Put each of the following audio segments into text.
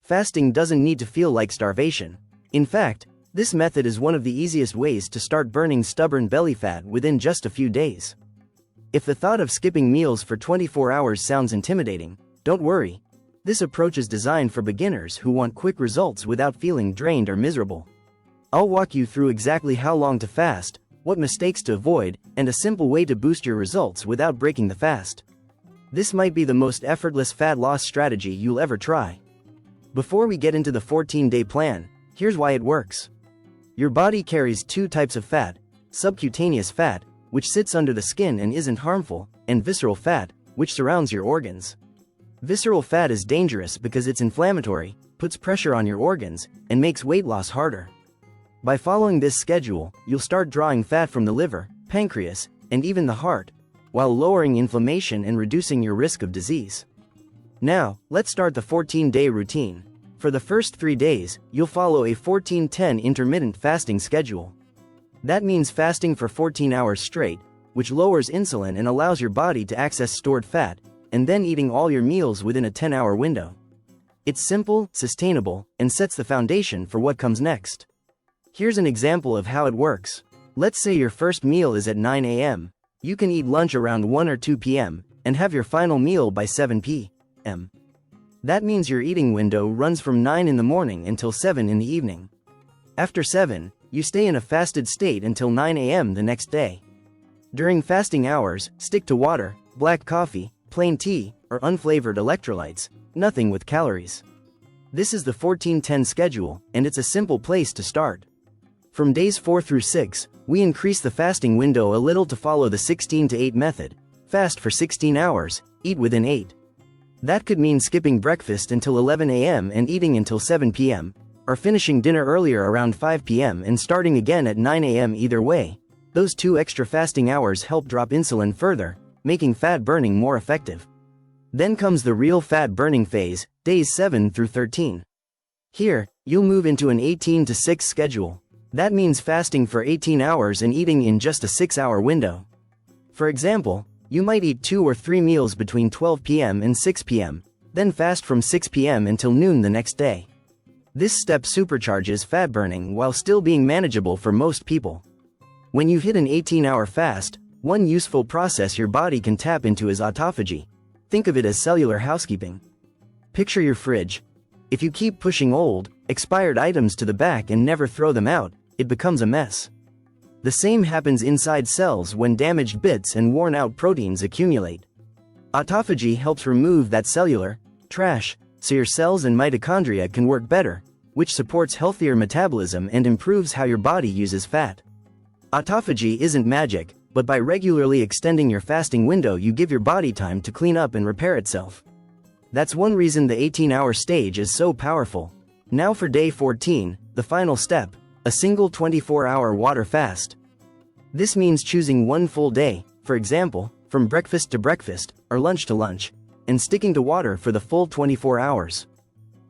Fasting doesn't need to feel like starvation. In fact, this method is one of the easiest ways to start burning stubborn belly fat within just a few days. If the thought of skipping meals for 24 hours sounds intimidating, don't worry. This approach is designed for beginners who want quick results without feeling drained or miserable. I'll walk you through exactly how long to fast, what mistakes to avoid, and a simple way to boost your results without breaking the fast. This might be the most effortless fat loss strategy you'll ever try. Before we get into the 14-day plan, here's why it works. Your body carries two types of fat: subcutaneous fat, which sits under the skin and isn't harmful, and visceral fat, which surrounds your organs. Visceral fat is dangerous because it's inflammatory, puts pressure on your organs, and makes weight loss harder. By following this schedule, you'll start drawing fat from the liver, pancreas, and even the heart, while lowering inflammation and reducing your risk of disease. Now, let's start the 14-day routine. For the first 3 days, you'll follow a 14-10 intermittent fasting schedule. That means fasting for 14 hours straight, which lowers insulin and allows your body to access stored fat, and then eating all your meals within a 10-hour window. It's simple, sustainable, and sets the foundation for what comes next. Here's an example of how it works. Let's say your first meal is at 9 a.m. You can eat lunch around 1 or 2 p.m. and have your final meal by 7 p.m. That means your eating window runs from 9 in the morning until 7 in the evening. After 7, you stay in a fasted state until 9 a.m. the next day. During fasting hours, stick to water, black coffee, plain tea, or unflavored electrolytes, nothing with calories. This is the 14-10 schedule, and it's a simple place to start. From days 4 through 6, we increase the fasting window a little to follow the 16-8 method. Fast for 16 hours, eat within 8. That could mean skipping breakfast until 11 a.m. and eating until 7 p.m., or finishing dinner earlier around 5 p.m. and starting again at 9 a.m. Either way, those 2 extra fasting hours help drop insulin further, making fat burning more effective. Then comes the real fat burning phase, days 7 through 13. Here, you'll move into an 18-6 schedule. That means fasting for 18 hours and eating in just a 6-hour window. For example, you might eat 2 or 3 meals between 12 p.m. and 6 p.m., then fast from 6 p.m. until noon the next day. This step supercharges fat burning while still being manageable for most people. When you've hit an 18-hour fast, one useful process your body can tap into is autophagy. Think of it as cellular housekeeping. Picture your fridge. If you keep pushing old, expired items to the back and never throw them out, it becomes a mess. The same happens inside cells when damaged bits and worn-out proteins accumulate. Autophagy helps remove that cellular trash, so your cells and mitochondria can work better, which supports healthier metabolism and improves how your body uses fat. Autophagy isn't magic, but by regularly extending your fasting window you give your body time to clean up and repair itself. That's one reason the 18-hour stage is so powerful. Now for day 14, the final step, a single 24-hour water fast. This means choosing one full day, for example, from breakfast to breakfast, or lunch to lunch, and sticking to water for the full 24 hours.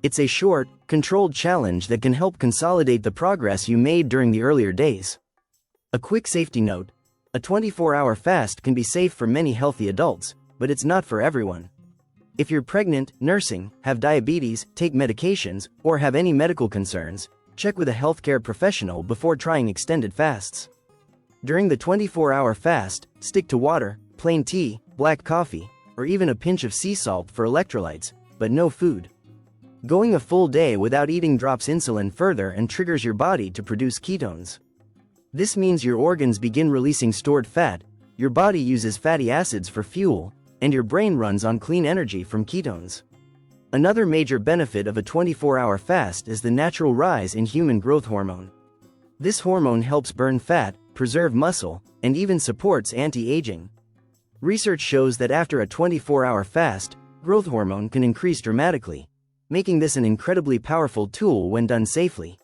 It's a short, controlled challenge that can help consolidate the progress you made during the earlier days. A quick safety note: a 24-hour fast can be safe for many healthy adults, but it's not for everyone. If you're pregnant, nursing, have diabetes, take medications, or have any medical concerns, check with a healthcare professional before trying extended fasts. During the 24-hour fast, stick to water, plain tea, black coffee, or even a pinch of sea salt for electrolytes, but no food. Going a full day without eating drops insulin further and triggers your body to produce ketones. This means your organs begin releasing stored fat, your body uses fatty acids for fuel, and your brain runs on clean energy from ketones. Another major benefit of a 24-hour fast is the natural rise in human growth hormone. This hormone helps burn fat, preserve muscle, and even supports anti-aging. Research shows that after a 24-hour fast, growth hormone can increase dramatically, making this an incredibly powerful tool when done safely.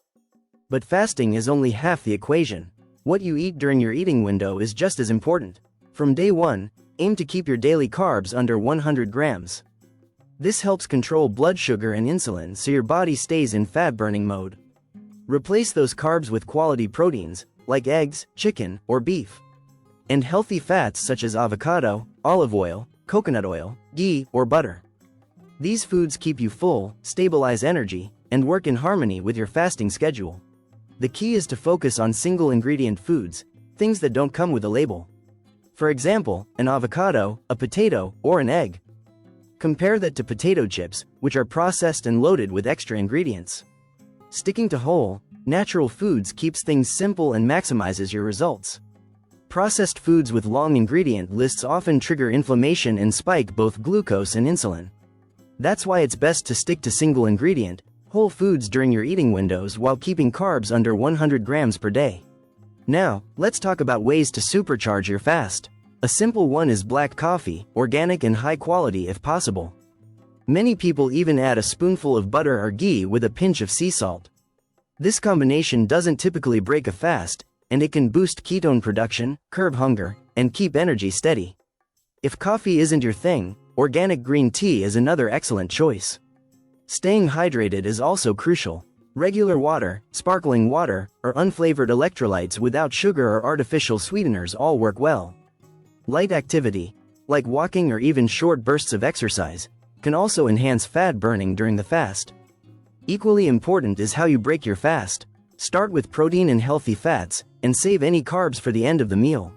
But fasting is only half the equation. What you eat during your eating window is just as important. From day 1, aim to keep your daily carbs under 100 grams. This helps control blood sugar and insulin so your body stays in fat-burning mode. Replace those carbs with quality proteins, like eggs, chicken, or beef. And healthy fats such as avocado, olive oil, coconut oil, ghee, or butter. These foods keep you full, stabilize energy, and work in harmony with your fasting schedule. The key is to focus on single-ingredient foods, things that don't come with a label. For example, an avocado, a potato, or an egg. Compare that to potato chips, which are processed and loaded with extra ingredients. Sticking to whole, natural foods keeps things simple and maximizes your results. Processed foods with long ingredient lists often trigger inflammation and spike both glucose and insulin. That's why it's best to stick to single-ingredient, whole foods during your eating windows while keeping carbs under 100 grams per day. Now, let's talk about ways to supercharge your fast. A simple one is black coffee, organic and high quality if possible. Many people even add a spoonful of butter or ghee with a pinch of sea salt. This combination doesn't typically break a fast, and it can boost ketone production, curb hunger, and keep energy steady. If coffee isn't your thing, organic green tea is another excellent choice. Staying hydrated is also crucial. Regular water, sparkling water, or unflavored electrolytes without sugar or artificial sweeteners all work well. Light activity, like walking or even short bursts of exercise, can also enhance fat burning during the fast. Equally important is how you break your fast. Start with protein and healthy fats, and save any carbs for the end of the meal.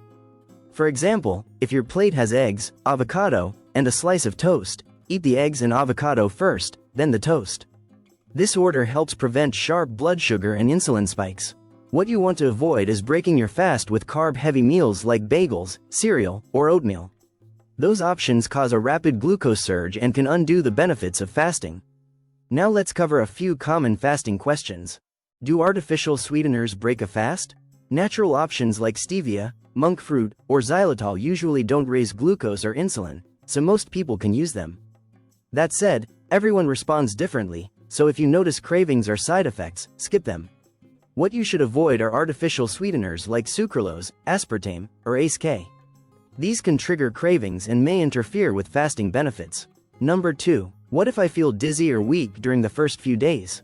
For example, if your plate has eggs, avocado, and a slice of toast, eat the eggs and avocado first, then the toast. This order helps prevent sharp blood sugar and insulin spikes. What you want to avoid is breaking your fast with carb-heavy meals like bagels, cereal, or oatmeal. Those options cause a rapid glucose surge and can undo the benefits of fasting. Now let's cover a few common fasting questions. Do artificial sweeteners break a fast? Natural options like stevia, monk fruit, or xylitol usually don't raise glucose or insulin, so most people can use them. That said, everyone responds differently, so if you notice cravings or side effects, skip them. What you should avoid are artificial sweeteners like sucralose, aspartame, or ACE-K. These can trigger cravings and may interfere with fasting benefits. Number 2. What if I feel dizzy or weak during the first few days?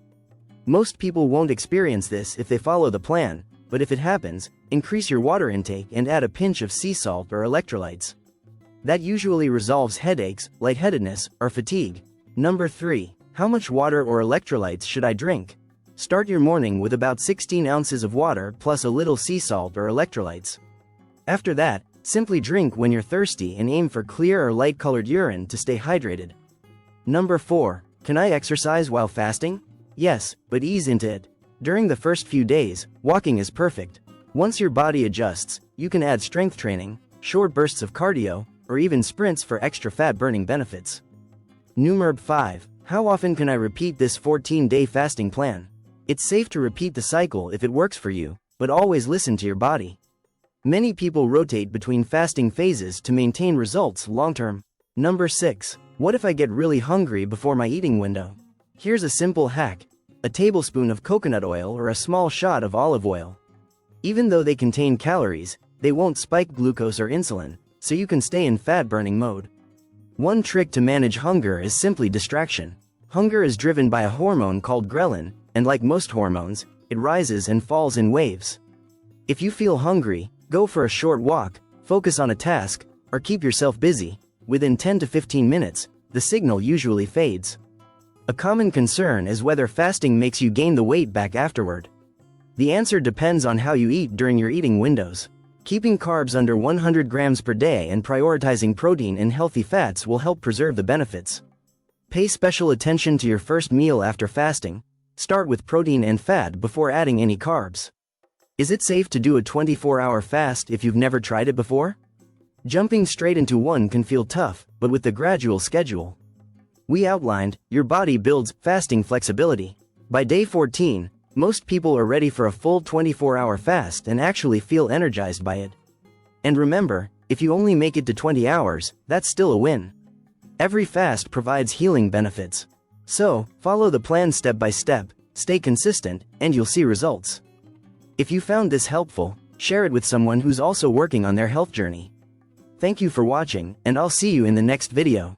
Most people won't experience this if they follow the plan, but if it happens, increase your water intake and add a pinch of sea salt or electrolytes. That usually resolves headaches, lightheadedness, or fatigue. Number 3. How much water or electrolytes should I drink? Start your morning with about 16 ounces of water plus a little sea salt or electrolytes. After that, simply drink when you're thirsty and aim for clear or light-colored urine to stay hydrated. Number 4. Can I exercise while fasting? Yes, but ease into it. During the first few days, walking is perfect. Once your body adjusts, you can add strength training, short bursts of cardio, or even sprints for extra fat-burning benefits. Number 5. How often can I repeat this 14-day fasting plan? It's safe to repeat the cycle if it works for you, but always listen to your body. Many people rotate between fasting phases to maintain results long-term. Number 6. What if I get really hungry before my eating window? Here's a simple hack. A tablespoon of coconut oil or a small shot of olive oil. Even though they contain calories, they won't spike glucose or insulin, so you can stay in fat-burning mode. One trick to manage hunger is simply distraction. Hunger is driven by a hormone called ghrelin, and like most hormones, it rises and falls in waves. If you feel hungry, go for a short walk, focus on a task, or keep yourself busy. Within 10 to 15 minutes, the signal usually fades. A common concern is whether fasting makes you gain the weight back afterward. The answer depends on how you eat during your eating windows. Keeping carbs under 100 grams per day and prioritizing protein and healthy fats will help preserve the benefits. Pay special attention to your first meal after fasting. Start with protein and fat before adding any carbs. Is it safe to do a 24-hour fast if you've never tried it before? Jumping straight into one can feel tough, but with the gradual schedule we outlined, your body builds fasting flexibility. By day 14, most people are ready for a full 24-hour fast and actually feel energized by it. And remember, if you only make it to 20 hours, that's still a win. Every fast provides healing benefits. So, follow the plan step by step, stay consistent, and you'll see results. If you found this helpful, share it with someone who's also working on their health journey. Thank you for watching, and I'll see you in the next video.